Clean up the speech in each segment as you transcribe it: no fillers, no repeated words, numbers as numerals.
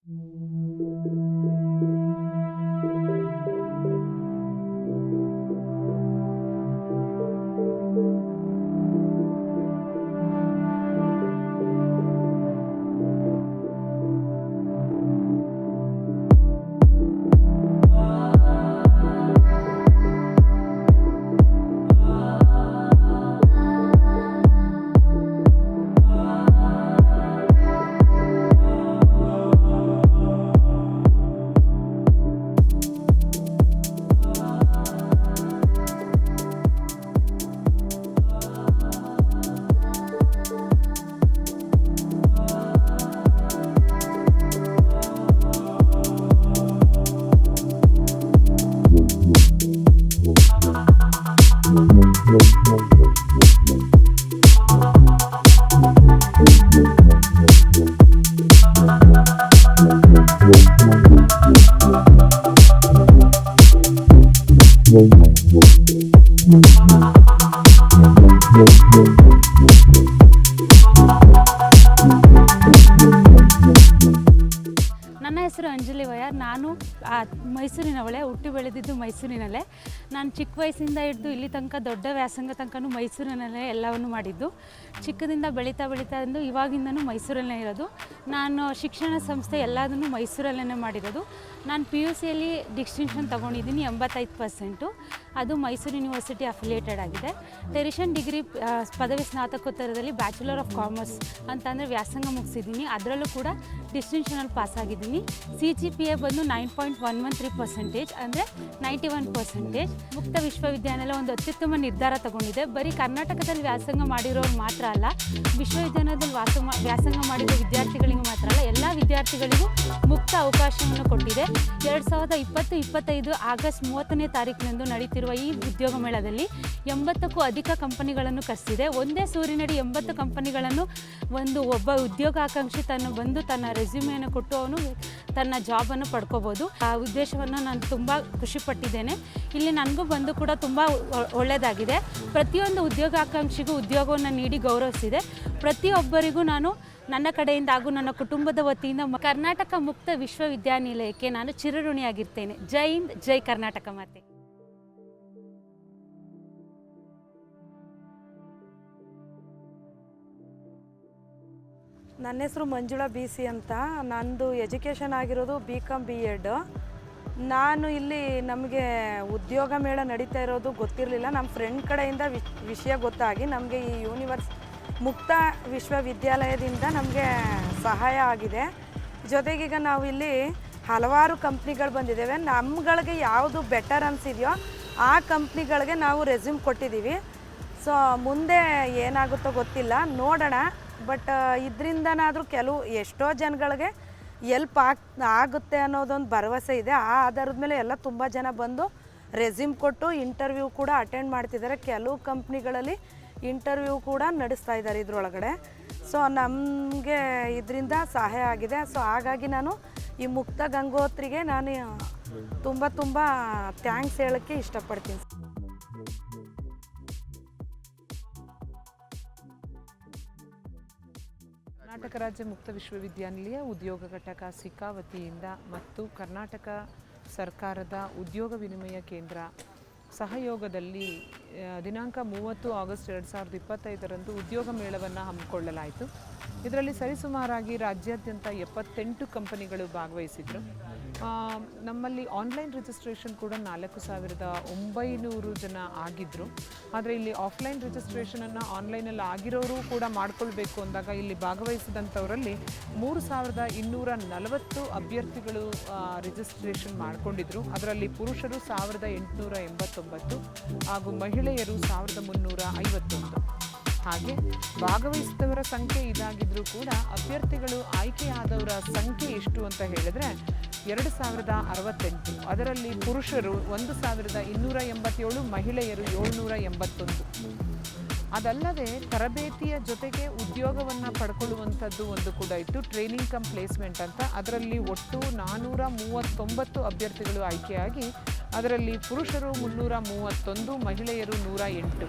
ನನ್ನ ಹೆಸರು ಅಂಜಲಿ ವೈಆರ್. ನಾನು ಮೈಸೂರಿನವಳೆ, ಹುಟ್ಟಿ ಬೆಳೆದಿದ್ದು ಮೈಸೂರಿನಲ್ಲೇ. ನಾನು ಚಿಕ್ಕ ವಯಸ್ಸಿಂದ ಹಿಡಿದು ಇಲ್ಲಿ ತನಕ ದೊಡ್ಡ ವ್ಯಾಸಂಗ ತನಕನೂ ಮೈಸೂರಿನಲ್ಲೇ ಎಲ್ಲವನ್ನು ಮಾಡಿದ್ದು. ಚಿಕ್ಕದಿಂದ ಬೆಳೀತಾ ಬೆಳೀತಾ ಇವಾಗಿಂದನೂ ಮೈಸೂರಲ್ಲೇ ಇರೋದು. ನಾನು ಶಿಕ್ಷಣ ಸಂಸ್ಥೆ ಎಲ್ಲದನ್ನು ಮೈಸೂರಲ್ಲೇ ಮಾಡಿರೋದು. ನಾನು PUCಯಲ್ಲಿ ಡಿಸ್ಟಿಂಕ್ಷನ್ ತೊಗೊಂಡಿದ್ದೀನಿ 85%. ಅದು ಮೈಸೂರು ಯೂನಿವರ್ಸಿಟಿ ಅಫಿಲಿಯೇಟೆಡ್ ಆಗಿದೆ. ಟೆರಿಷನ್ ಡಿಗ್ರಿ ಪದವಿ ಸ್ನಾತಕೋತ್ತರದಲ್ಲಿ ಬ್ಯಾಚುಲರ್ ಆಫ್ ಕಾಮರ್ಸ್ ಅಂತಂದರೆ ವ್ಯಾಸಂಗ ಮುಗಿಸಿದ್ದೀನಿ. ಅದರಲ್ಲೂ ಕೂಡ ಡಿಸ್ಟಿಂಕ್ಷನಲ್ಲಿ ಪಾಸಾಗಿದ್ದೀನಿ. CGPA ಬಂದು 9.113% ಅಂದರೆ 91%. ಮುಕ್ತ ವಿಶ್ವವಿದ್ಯಾನಿಲಯ ಒಂದು ಅತ್ಯುತ್ತಮ ನಿರ್ಧಾರ ತಗೊಂಡಿದೆ. ಬರೀ ಕರ್ನಾಟಕದಲ್ಲಿ ವ್ಯಾಸಂಗ ಮಾಡಿರೋರು ಮಾತ್ರ ಅಲ್ಲ, ವಿಶ್ವವಿದ್ಯಾನಿಲಯದಲ್ಲಿ ವ್ಯಾಸಂಗ ಮಾಡಿರೋ ವಿದ್ಯಾರ್ಥಿಗಳಿಗೆ ಮಾತ್ರ ಅಲ್ಲ, ಎಲ್ಲ ವಿದ್ಯಾರ್ಥಿಗಳಿಗೂ ಮುಕ್ತ ಅವಕಾಶವನ್ನು ಕೊಟ್ಟಿದೆ. 2020-25 ಆಗಸ್ಟ್ 30ನೇ ತಾರೀಕಿನಂದು ನಡೀತಿರುವ ಈ ಉದ್ಯೋಗ ಮೇಳದಲ್ಲಿ 80ಕ್ಕೂ ಅಧಿಕ ಕಂಪನಿಗಳನ್ನು ಕರೆಸಿದೆ. ಒಂದೇ ಸೂರಿನಡಿ 80 ಕಂಪನಿಗಳನ್ನು ಒಬ್ಬ ಉದ್ಯೋಗಾಕಾಂಕ್ಷಿ ತನ್ನ ರೆಸ್ಯೂಮೆಯನ್ನು ಕೊಟ್ಟು ಅವನು ತನ್ನ ಜಾಬನ್ನು ಪಡ್ಕೋಬೋದು. ಆ ಉದ್ದೇಶವನ್ನು ನಾನು ತುಂಬ ಖುಷಿಪಟ್ಟಿದ್ದೇನೆ. ಇಲ್ಲಿ ನನಗೂ ಬಂದು ಕೂಡ ತುಂಬ ಒಳ್ಳೆಯದಾಗಿದೆ. ಪ್ರತಿಯೊಂದು ಉದ್ಯೋಗಾಕಾಂಕ್ಷಿಗೂ ಉದ್ಯೋಗವನ್ನು ನೀಡಿ ಗೌರವಿಸಿದೆ. ಪ್ರತಿಯೊಬ್ಬರಿಗೂ ನಾನು ನನ್ನ ಕಡೆಯಿಂದ ಹಾಗೂ ನನ್ನ ಕುಟುಂಬದ ವತಿಯಿಂದ ಕರ್ನಾಟಕ ಮುಕ್ತ ವಿಶ್ವವಿದ್ಯಾನಿಲಯಕ್ಕೆ ನಾನು ಚಿರಋಣಿಯಾಗಿರ್ತೇನೆ. ಜೈ ಹಿಂದ್, ಜೈ ಕರ್ನಾಟಕ ಮಾತೆ. ನನ್ನ ಹೆಸರು ಮಂಜುಳಾ BC ಅಂತ. ನಂದು ಎಜುಕೇಷನ್ ಆಗಿರೋದು BCom B.Ed. ನಾನು ಇಲ್ಲಿ ನಮಗೆ ಉದ್ಯೋಗ ಮೇಳ ನಡೀತಾ ಇರೋದು ಗೊತ್ತಿರಲಿಲ್ಲ. ನಮ್ಮ ಫ್ರೆಂಡ್ ಕಡೆಯಿಂದ ವಿಷಯ ಗೊತ್ತಾಗಿ ನಮಗೆ ಈ ಮುಕ್ತ ವಿಶ್ವವಿದ್ಯಾಲಯದಿಂದ ನಮಗೆ ಸಹಾಯ ಆಗಿದೆ. ಜೊತೆಗೀಗ ನಾವು ಇಲ್ಲಿ ಹಲವಾರು ಕಂಪ್ನಿಗಳು ಬಂದಿದ್ದೇವೆ. ನಮ್ಗಳಿಗೆ ಯಾವುದು ಬೆಟರ್ ಅನಿಸಿದೆಯೋ ಆ ಕಂಪ್ನಿಗಳಿಗೆ ನಾವು ರೆಸ್ಯೂಮ್ ಕೊಟ್ಟಿದ್ದೀವಿ. ಸೊ ಮುಂದೆ ಏನಾಗುತ್ತೋ ಗೊತ್ತಿಲ್ಲ, ನೋಡೋಣ. ಬಟ್ ಇದರಿಂದನಾದರೂ ಎಷ್ಟೋ ಜನಗಳಿಗೆ ಎಲ್ಪ್ ಆಗುತ್ತೆ ಅನ್ನೋದೊಂದು ಭರವಸೆ ಇದೆ. ಆ ಆಧಾರದ ಮೇಲೆ ಎಲ್ಲ ತುಂಬ ಜನ ಬಂದು ರೆಸ್ಯೂಮ್ ಕೊಟ್ಟು ಇಂಟರ್ವ್ಯೂ ಕೂಡ ಅಟೆಂಡ್ ಮಾಡ್ತಿದ್ದಾರೆ. ಕೆಲವು ಕಂಪ್ನಿಗಳಲ್ಲಿ ಇಂಟರ್ವ್ಯೂ ಕೂಡ ನಡೆಸ್ತಾ ಇದ್ದಾರೆ ಇದರೊಳಗಡೆ. ಸೊ ನಮಗೆ ಇದರಿಂದ ಸಹಾಯ ಆಗಿದೆ. ಸೊ ಹಾಗಾಗಿ ನಾನು ಈ ಮುಕ್ತ ಗಂಗೋತ್ರಿಗೆ ನಾನು ತುಂಬ ಥ್ಯಾಂಕ್ಸ್ ಹೇಳೋಕ್ಕೆ ಇಷ್ಟಪಡ್ತೀನಿ. ಕರ್ನಾಟಕ ರಾಜ್ಯ ಮುಕ್ತ ವಿಶ್ವವಿದ್ಯಾನಿಲಯ ಉದ್ಯೋಗ ಘಟಕ ಸಿಕಾ ವತಿಯಿಂದ ಮತ್ತು ಕರ್ನಾಟಕ ಸರ್ಕಾರದ ಉದ್ಯೋಗ ವಿನಿಮಯ ಕೇಂದ್ರ ಸಹಯೋಗದಲ್ಲಿ ದಿನಾಂಕ 30 ಆಗಸ್ಟ್ 2025ರಂದು ಉದ್ಯೋಗ ಮೇಳವನ್ನು ಹಮ್ಮಿಕೊಳ್ಳಲಾಯಿತು. ಇದರಲ್ಲಿ ಸರಿಸುಮಾರಾಗಿ ರಾಜ್ಯಾದ್ಯಂತ 78 ಕಂಪನಿಗಳು ಭಾಗವಹಿಸಿದರು. ನಮ್ಮಲ್ಲಿ ಆನ್ಲೈನ್ ರಿಜಿಸ್ಟ್ರೇಷನ್ ಕೂಡ 4900 ಜನ ಆಗಿದ್ದರು. ಆದರೆ ಇಲ್ಲಿ ಆಫ್ಲೈನ್ ರಿಜಿಸ್ಟ್ರೇಷನನ್ನು ಆನ್ಲೈನಲ್ಲಿ ಆಗಿರೋರು ಕೂಡ ಮಾಡಿಕೊಳ್ಬೇಕು ಅಂದಾಗ ಇಲ್ಲಿ ಭಾಗವಹಿಸಿದಂಥವರಲ್ಲಿ 3240 ಅಭ್ಯರ್ಥಿಗಳು ರಿಜಿಸ್ಟ್ರೇಷನ್ ಮಾಡಿಕೊಂಡಿದ್ರು. ಅದರಲ್ಲಿ ಪುರುಷರು 1889 ಹಾಗೂ ಮಹಿಳೆಯರು 1351. ಹಾಗೆ ಭಾಗವಹಿಸಿದವರ ಸಂಖ್ಯೆ ಇದಾಗಿದ್ದರೂ ಕೂಡ ಅಭ್ಯರ್ಥಿಗಳು ಆಯ್ಕೆಯಾದವರ ಸಂಖ್ಯೆ ಎಷ್ಟು ಅಂತ ಹೇಳಿದ್ರೆ 2068. ಅದರಲ್ಲಿ ಪುರುಷರು 1287, ಮಹಿಳೆಯರು 781. ಅದಲ್ಲದೆ ತರಬೇತಿಯ ಜೊತೆಗೆ ಉದ್ಯೋಗವನ್ನು ಪಡ್ಕೊಳ್ಳುವಂಥದ್ದು ಒಂದು ಕೂಡ ಇತ್ತು, ಟ್ರೈನಿಂಗ್ ಕಮ್ ಪ್ಲೇಸ್ಮೆಂಟ್ ಅಂತ. ಅದರಲ್ಲಿ ಒಟ್ಟು 439 ಅಭ್ಯರ್ಥಿಗಳು ಆಯ್ಕೆಯಾಗಿ ಅದರಲ್ಲಿ ಪುರುಷರು 331, ಮಹಿಳೆಯರು 108.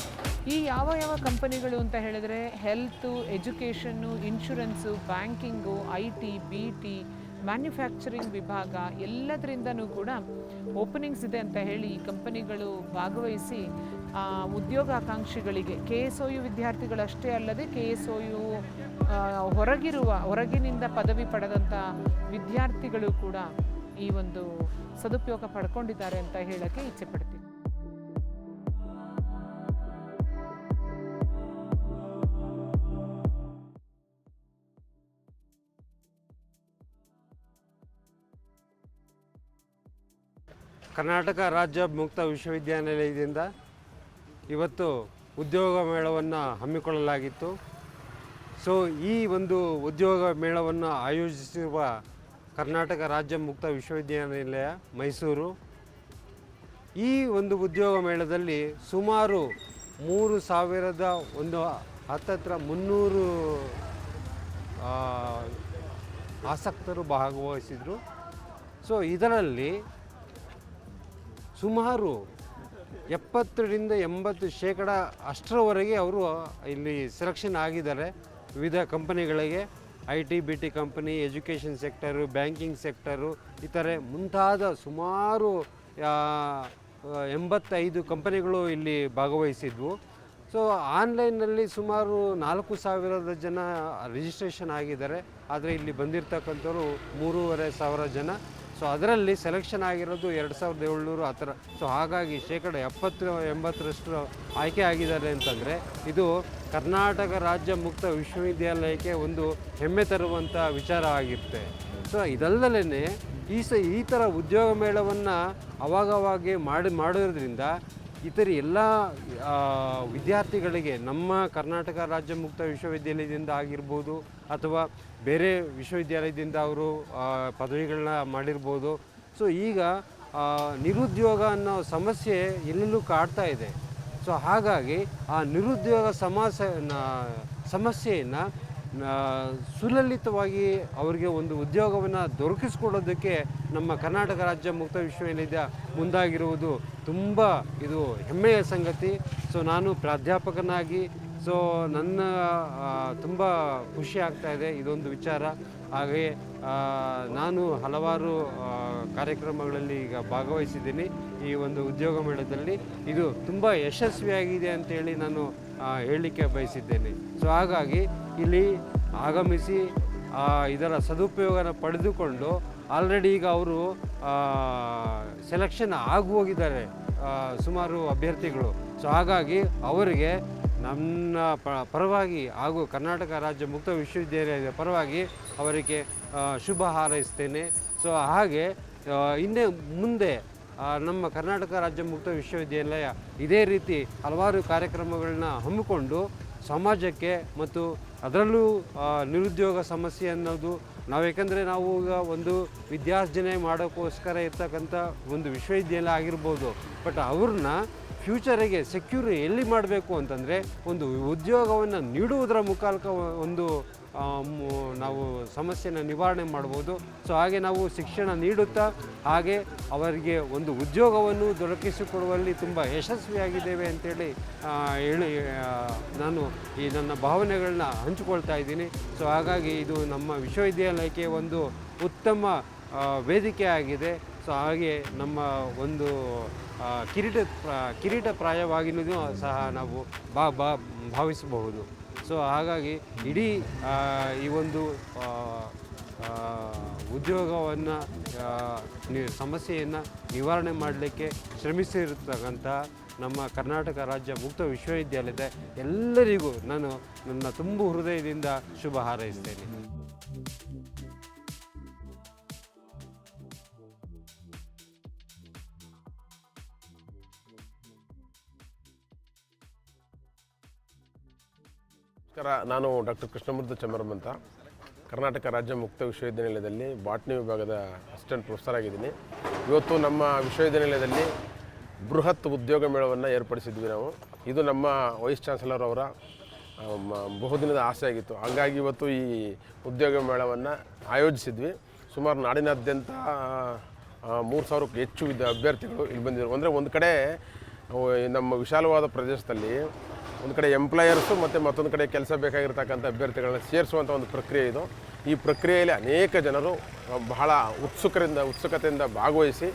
ಈ ಯಾವ ಕಂಪನಿಗಳು ಅಂತ ಹೇಳಿದರೆ health, education, insurance, banking, IT, BT, manufacturing ವಿಭಾಗ ಎಲ್ಲದರಿಂದನೂ ಕೂಡ ಓಪನಿಂಗ್ಸ್ ಇದೆ ಅಂತ ಹೇಳಿ ಈ ಕಂಪನಿಗಳು ಭಾಗವಹಿಸಿ ಉದ್ಯೋಗಾಕಾಂಕ್ಷಿಗಳಿಗೆ KSOU ವಿದ್ಯಾರ್ಥಿಗಳಷ್ಟೇ ಅಲ್ಲದೆ KSOU ಹೊರಗಿನಿಂದ ಪದವಿ ಪಡೆದಂಥ ವಿದ್ಯಾರ್ಥಿಗಳು ಕೂಡ ಈ ಒಂದು ಸದುಪಯೋಗ ಪಡ್ಕೊಂಡಿದ್ದಾರೆ ಅಂತ ಹೇಳೋಕ್ಕೆ ಇಚ್ಛೆ ಪಡ್ತೀನಿ. ಕರ್ನಾಟಕ ರಾಜ್ಯ ಮುಕ್ತ ವಿಶ್ವವಿದ್ಯಾನಿಲಯದಿಂದ ಇವತ್ತು ಉದ್ಯೋಗ ಮೇಳವನ್ನು ಹಮ್ಮಿಕೊಳ್ಳಲಾಗಿತ್ತು. ಸೊ ಈ ಒಂದು ಉದ್ಯೋಗ ಮೇಳವನ್ನು ಆಯೋಜಿಸಿರುವ ಕರ್ನಾಟಕ ರಾಜ್ಯ ಮುಕ್ತ ವಿಶ್ವವಿದ್ಯಾನಿಲಯ ಮೈಸೂರು, ಈ ಒಂದು ಉದ್ಯೋಗ ಮೇಳದಲ್ಲಿ ಸುಮಾರು 3,300 ಆಸಕ್ತರು ಭಾಗವಹಿಸಿದರು. ಸೊ ಇದರಲ್ಲಿ ಸುಮಾರು 70-80% ಅಷ್ಟರವರೆಗೆ ಅವರು ಇಲ್ಲಿ ಸೆಲೆಕ್ಷನ್ ಆಗಿದ್ದಾರೆ. ವಿವಿಧ ಕಂಪನಿಗಳಿಗೆ IT, BT company, education sector, banking sector, ಇತರೆ ಮುಂತಾದ ಸುಮಾರು 85 ಕಂಪನಿಗಳು ಇಲ್ಲಿ ಭಾಗವಹಿಸಿದ್ವು. ಸೊ ಆನ್ಲೈನ್ನಲ್ಲಿ ಸುಮಾರು 4,000 ಜನ ರಿಜಿಸ್ಟ್ರೇಷನ್ ಆಗಿದ್ದಾರೆ. ಆದರೆ ಇಲ್ಲಿ ಬಂದಿರತಕ್ಕಂಥವ್ರು 3,500 ಜನ. ಸೊ ಅದರಲ್ಲಿ ಸೆಲೆಕ್ಷನ್ ಆಗಿರೋದು 2,700 ಆ ಥರ. ಸೊ ಹಾಗಾಗಿ 70-80% ಆಯ್ಕೆ ಆಗಿದ್ದಾರೆ ಅಂತಂದರೆ ಇದು ಕರ್ನಾಟಕ ರಾಜ್ಯ ಮುಕ್ತ ವಿಶ್ವವಿದ್ಯಾಲಯಕ್ಕೆ ಒಂದು ಹೆಮ್ಮೆ ತರುವಂಥ ವಿಚಾರ ಆಗಿರುತ್ತೆ. ಸೊ ಇದಲ್ಲದೇ ಈ ಥರ ಉದ್ಯೋಗ ಮೇಳವನ್ನು ಅವಾಗವಾಗೆ ಮಾಡೋದ್ರಿಂದ ಇತರ ಎಲ್ಲ ವಿದ್ಯಾರ್ಥಿಗಳಿಗೆ ನಮ್ಮ ಕರ್ನಾಟಕ ರಾಜ್ಯ ಮುಕ್ತ ವಿಶ್ವವಿದ್ಯಾಲಯದಿಂದ ಆಗಿರ್ಬೋದು ಅಥವಾ ಬೇರೆ ವಿಶ್ವವಿದ್ಯಾಲಯದಿಂದ ಅವರು ಪದವಿಗಳನ್ನ ಮಾಡಿರ್ಬೋದು. ಸೊ ಈಗ ನಿರುದ್ಯೋಗ ಅನ್ನೋ ಸಮಸ್ಯೆ ಎಲ್ಲೆಲ್ಲೂ ಕಾಡ್ತಾ ಇದೆ. ಸೊ ಹಾಗಾಗಿ ಆ ನಿರುದ್ಯೋಗ ಸಮಸ್ಯೆಯನ್ನು ಸುಲಲಿತವಾಗಿ ಅವರಿಗೆ ಒಂದು ಉದ್ಯೋಗವನ್ನು ದೊರಕಿಸ್ಕೊಡೋದಕ್ಕೆ ನಮ್ಮ ಕರ್ನಾಟಕ ರಾಜ್ಯ ಮುಕ್ತ ವಿಶ್ವವಿದ್ಯಾಲಯ ಮುಂದಾಗಿರುವುದು ತುಂಬ ಇದು ಹೆಮ್ಮೆಯ ಸಂಗತಿ. ಸೊ ನಾನು ಪ್ರಾಧ್ಯಾಪಕನಾಗಿ ನನ್ನ ತುಂಬ ಖುಷಿ ಆಗ್ತಾಯಿದೆ ಇದೊಂದು ವಿಚಾರ. ಹಾಗೆಯೇ ನಾನು ಹಲವಾರು ಕಾರ್ಯಕ್ರಮಗಳಲ್ಲಿ ಈಗ ಭಾಗವಹಿಸಿದ್ದೀನಿ. ಈ ಒಂದು ಉದ್ಯೋಗ ಮೇಳದಲ್ಲಿ ಇದು ತುಂಬ ಯಶಸ್ವಿಯಾಗಿದೆ ಅಂತೇಳಿ ನಾನು ಹೇಳಲಿಕ್ಕೆ ಬಯಸಿದ್ದೇನೆ. ಸೊ ಹಾಗಾಗಿ ಇಲ್ಲಿ ಆಗಮಿಸಿ ಇದರ ಸದುಪಯೋಗನ ಪಡೆದುಕೊಂಡು ಆಲ್ರೆಡಿ ಈಗ ಅವರು ಸೆಲೆಕ್ಷನ್ ಹೋಗಿದ್ದಾರೆ ಸುಮಾರು ಅಭ್ಯರ್ಥಿಗಳು. ಸೊ ಹಾಗಾಗಿ ಅವರಿಗೆ ನನ್ನ ಪರವಾಗಿ ಹಾಗೂ ಕರ್ನಾಟಕ ರಾಜ್ಯ ಮುಕ್ತ ವಿಶ್ವವಿದ್ಯಾಲಯದ ಪರವಾಗಿ ಅವರಿಗೆ ಶುಭ ಹಾರೈಸ್ತೇನೆ. ಸೊ ಹಾಗೆ ಇನ್ನೇ ಮುಂದೆ ನಮ್ಮ ಕರ್ನಾಟಕ ರಾಜ್ಯ ಮುಕ್ತ ವಿಶ್ವವಿದ್ಯಾಲಯ ಇದೇ ರೀತಿ ಹಲವಾರು ಕಾರ್ಯಕ್ರಮಗಳನ್ನ ಹಮ್ಮಿಕೊಂಡು ಸಮಾಜಕ್ಕೆ ಮತ್ತು ಅದರಲ್ಲೂ ನಿರುದ್ಯೋಗ ಸಮಸ್ಯೆ ಅನ್ನೋದು ಯಾಕೆಂದರೆ ನಾವು ಈಗ ಒಂದು ವಿದ್ಯಾರ್ಜನೆ ಮಾಡೋಕ್ಕೋಸ್ಕರ ಇರ್ತಕ್ಕಂಥ ಒಂದು ವಿಶ್ವವಿದ್ಯಾಲಯ ಆಗಿರ್ಬೋದು. ಬಟ್ ಅವ್ರನ್ನ ಫ್ಯೂಚರಿಗೆ ಸೆಕ್ಯೂರ್ ಎಲ್ಲಿ ಮಾಡಬೇಕು ಅಂತಂದರೆ ಒಂದು ಉದ್ಯೋಗವನ್ನು ನೀಡುವುದರ ಮುಖಾಂತರ ಒಂದು ನಾವು ಸಮಸ್ಯೆನ ನಿವಾರಣೆ ಮಾಡ್ಬೋದು. ಸೊ ಹಾಗೆ ನಾವು ಶಿಕ್ಷಣ ನೀಡುತ್ತಾ ಹಾಗೆ ಅವರಿಗೆ ಒಂದು ಉದ್ಯೋಗವನ್ನು ದೊರಕಿಸಿಕೊಡುವಲ್ಲಿ ತುಂಬ ಯಶಸ್ವಿಯಾಗಿದ್ದೇವೆ ಅಂತೇಳಿ ನಾನು ಈ ನನ್ನ ಭಾವನೆಗಳನ್ನ ಹಂಚಿಕೊಳ್ತಾ ಇದ್ದೀನಿ. ಸೊ ಹಾಗಾಗಿ ಇದು ನಮ್ಮ ವಿಶ್ವವಿದ್ಯಾಲಯಕ್ಕೆ ಒಂದು ಉತ್ತಮ ವೇದಿಕೆ ಆಗಿದೆ. ಸೊ ಹಾಗೆ ನಮ್ಮ ಒಂದು ಕಿರೀಟಪ್ರಾಯವಾಗಿಯೂ ಸಹ ನಾವು ಭಾವಿಸಬಹುದು. ಸೊ ಹಾಗಾಗಿ ಇಡೀ ಈ ಒಂದು ಉದ್ಯೋಗವನ್ನು ಸಮಸ್ಯೆಯನ್ನು ನಿವಾರಣೆ ಮಾಡಲಿಕ್ಕೆ ಶ್ರಮಿಸಿರ್ತಕ್ಕಂಥ ನಮ್ಮ ಕರ್ನಾಟಕ ರಾಜ್ಯ ಮುಕ್ತ ವಿಶ್ವವಿದ್ಯಾಲಯದ ಎಲ್ಲರಿಗೂ ನಾನು ನನ್ನ ತುಂಬು ಹೃದಯದಿಂದ ಶುಭ ಹಾರೈಸ್ತೇನೆ. ನಮಸ್ಕಾರ, ನಾನು ಡಾಕ್ಟರ್ ಕೃಷ್ಣಮೂರ್ತಿ ಚಮರಂ ಅಂತ ಕರ್ನಾಟಕ ರಾಜ್ಯ ಮುಕ್ತ ವಿಶ್ವವಿದ್ಯಾನಿಲಯದಲ್ಲಿ ಬಾಟ್ನಿ ವಿಭಾಗದ ಅಸಿಸ್ಟೆಂಟ್ ಪ್ರೊಫೆಸರ್ ಆಗಿದ್ದೀನಿ. ಇವತ್ತು ನಮ್ಮ ವಿಶ್ವವಿದ್ಯಾನಿಲಯದಲ್ಲಿ ಬೃಹತ್ ಉದ್ಯೋಗ ಮೇಳವನ್ನು ಏರ್ಪಡಿಸಿದ್ವಿ ನಾವು. ಇದು ನಮ್ಮ ವೈಸ್ ಚಾನ್ಸಲರ್ ಅವರ ಬಹುದಿನದ ಆಸೆ ಆಗಿತ್ತು. ಹಾಗಾಗಿ ಇವತ್ತು ಈ ಉದ್ಯೋಗ ಮೇಳವನ್ನು ಆಯೋಜಿಸಿದ್ವಿ. ಸುಮಾರು ನಾಡಿನಾದ್ಯಂತ 3,000ಕ್ಕೂ ಹೆಚ್ಚು ಅಭ್ಯರ್ಥಿಗಳು ಇಲ್ಲಿ ಬಂದಿದ್ದರು. ಅಂದರೆ ಒಂದು ಕಡೆ ನಮ್ಮ ವಿಶಾಲವಾದ ಪ್ರದೇಶದಲ್ಲಿ ಒಂದು ಕಡೆ ಎಂಪ್ಲಾಯರ್ಸು ಮತ್ತು ಮತ್ತೊಂದು ಕಡೆ ಕೆಲಸ ಬೇಕಾಗಿರ್ತಕ್ಕಂಥ ಅಭ್ಯರ್ಥಿಗಳನ್ನ ಸೇರಿಸುವಂಥ ಒಂದು ಪ್ರಕ್ರಿಯೆ ಇದು. ಈ ಪ್ರಕ್ರಿಯೆಯಲ್ಲಿ ಅನೇಕ ಜನರು ಬಹಳ ಉತ್ಸುಕತೆಯಿಂದ ಭಾಗವಹಿಸಿ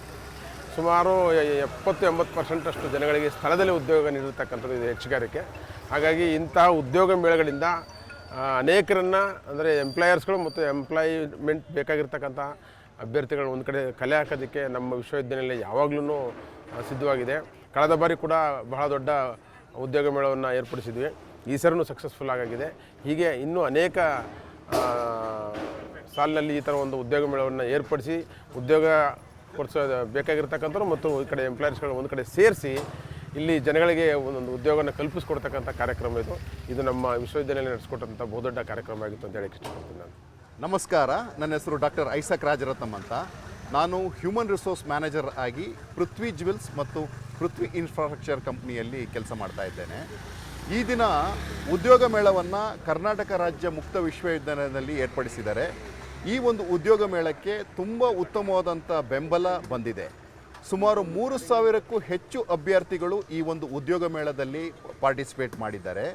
ಸುಮಾರು 70-80% ಅಷ್ಟು ಜನಗಳಿಗೆ ಸ್ಥಳದಲ್ಲಿ ಉದ್ಯೋಗ ನೀಡಿರ್ತಕ್ಕಂಥದ್ದು ಇದು ಹೆಚ್ಚುಗಾರಿಕೆ. ಹಾಗಾಗಿ ಇಂತಹ ಉದ್ಯೋಗ ಮೇಳಗಳಿಂದ ಅನೇಕರನ್ನು ಅಂದರೆ ಎಂಪ್ಲಾಯರ್ಸ್ಗಳು ಮತ್ತು ಎಂಪ್ಲಾಯ್ಮೆಂಟ್ ಬೇಕಾಗಿರ್ತಕ್ಕಂಥ ಅಭ್ಯರ್ಥಿಗಳು ಒಂದು ಕಡೆ ಕಲೆ ಹಾಕೋದಕ್ಕೆ ನಮ್ಮ ವಿಶ್ವವಿದ್ಯಾನಿಲಯ ಯಾವಾಗಲೂ ಸಿದ್ಧವಾಗಿದೆ. ಕಳೆದ ಬಾರಿ ಕೂಡ ಬಹಳ ದೊಡ್ಡ ಉದ್ಯೋಗ ಮೇಳವನ್ನು ಏರ್ಪಡಿಸಿದ್ವಿ. ಈ ಸರಿನೂ ಸಕ್ಸಸ್ಫುಲ್ ಆಗಿದೆ. ಹೀಗೆ ಇನ್ನೂ ಅನೇಕ ಸಾಲಿನಲ್ಲಿ ಈ ಥರ ಒಂದು ಉದ್ಯೋಗ ಮೇಳವನ್ನು ಏರ್ಪಡಿಸಿ ಉದ್ಯೋಗ ಕೊಡಿಸೋ ಬೇಕಾಗಿರ್ತಕ್ಕಂಥವ್ರು ಮತ್ತು ಈ ಕಡೆ ಎಂಪ್ಲಾಯರ್ಸ್ಗಳು ಒಂದು ಕಡೆ ಸೇರಿಸಿ ಇಲ್ಲಿ ಜನಗಳಿಗೆ ಒಂದೊಂದು ಉದ್ಯೋಗನ ಕಲ್ಪಿಸ್ಕೊಡ್ತಕ್ಕಂಥ ಕಾರ್ಯಕ್ರಮ ಇದು ನಮ್ಮ ವಿಶ್ವವಿದ್ಯಾನಿಲಯ ನಡೆಸ್ಕೊಟ್ಟಂಥ ಬಹುದೊಡ್ಡ ಕಾರ್ಯಕ್ರಮ ಆಗಿತ್ತು ಅಂತ ಹೇಳಕ್ಕೆ ಇಷ್ಟಪಡ್ತೀನಿ ನಾನು. ನಮಸ್ಕಾರ, ನನ್ನ ಹೆಸರು ಡಾಕ್ಟರ್ ಐಸಕ್ ರಾಜರತ್ನಂ ಅಂತ. ನಾನು ಹ್ಯೂಮನ್ ರಿಸೋರ್ಸ್ ಮ್ಯಾನೇಜರ್ ಆಗಿ ಪೃಥ್ವಿ ಜ್ಯುವೆಲ್ಸ್ ಮತ್ತು ಪೃಥ್ವಿ ಇನ್ಫ್ರಾಸ್ಟ್ರಕ್ಚರ್ ಕಂಪ್ನಿಯಲ್ಲಿ ಕೆಲಸ ಮಾಡ್ತಾ ಇದ್ದೇನೆ. ಈ ದಿನ ಉದ್ಯೋಗ ಮೇಳವನ್ನು ಕರ್ನಾಟಕ ರಾಜ್ಯ ಮುಕ್ತ ವಿಶ್ವವಿದ್ಯಾಲಯದಲ್ಲಿ ಏರ್ಪಡಿಸಿದ್ದಾರೆ. ಈ ಒಂದು ಉದ್ಯೋಗ ಮೇಳಕ್ಕೆ ತುಂಬ ಉತ್ತಮವಾದಂಥ ಬೆಂಬಲ ಬಂದಿದೆ. ಸುಮಾರು 3,000ಕ್ಕೂ ಹೆಚ್ಚು ಅಭ್ಯರ್ಥಿಗಳು ಈ ಒಂದು ಉದ್ಯೋಗ ಮೇಳದಲ್ಲಿ ಪಾರ್ಟಿಸಿಪೇಟ್ ಮಾಡಿದ್ದಾರೆ.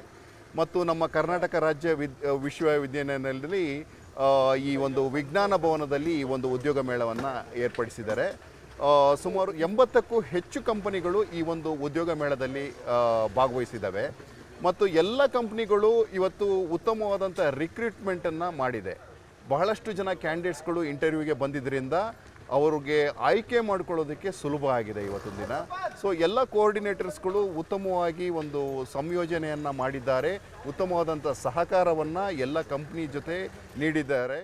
ಮತ್ತು ನಮ್ಮ ಕರ್ನಾಟಕ ರಾಜ್ಯ ವಿಶ್ವವಿದ್ಯಾನಿಲಯದಲ್ಲಿ ಈ ಒಂದು ವಿಜ್ಞಾನ ಭವನದಲ್ಲಿ ಈ ಒಂದು ಉದ್ಯೋಗ ಮೇಳವನ್ನು ಏರ್ಪಡಿಸಿದ್ದಾರೆ. ಸುಮಾರು 80ಕ್ಕೂ ಹೆಚ್ಚು ಕಂಪನಿಗಳು ಈ ಒಂದು ಉದ್ಯೋಗ ಮೇಳದಲ್ಲಿ ಭಾಗವಹಿಸಿದ್ದಾವೆ. ಮತ್ತು ಎಲ್ಲ ಕಂಪ್ನಿಗಳು ಇವತ್ತು ಉತ್ತಮವಾದಂಥ ರಿಕ್ರೂಟ್ಮೆಂಟನ್ನು ಮಾಡಿದೆ. ಬಹಳಷ್ಟು ಜನ ಕ್ಯಾಂಡಿಡೇಟ್ಸ್ಗಳು ಇಂಟರ್ವ್ಯೂಗೆ ಬಂದಿದ್ದರಿಂದ ಅವ್ರಿಗೆ ಆಯ್ಕೆ ಮಾಡ್ಕೊಳ್ಳೋದಕ್ಕೆ ಸುಲಭ ಆಗಿದೆ ಇವತ್ತಿನ ದಿನ. ಸೊ ಎಲ್ಲ ಕೋಆರ್ಡಿನೇಟರ್ಸ್ಗಳು ಉತ್ತಮವಾಗಿ ಒಂದು ಸಂಯೋಜನೆಯನ್ನು ಮಾಡಿದ್ದಾರೆ. ಉತ್ತಮವಾದಂಥ ಸಹಕಾರವನ್ನು ಎಲ್ಲ ಕಂಪ್ನಿ ಜೊತೆ ನೀಡಿದ್ದಾರೆ.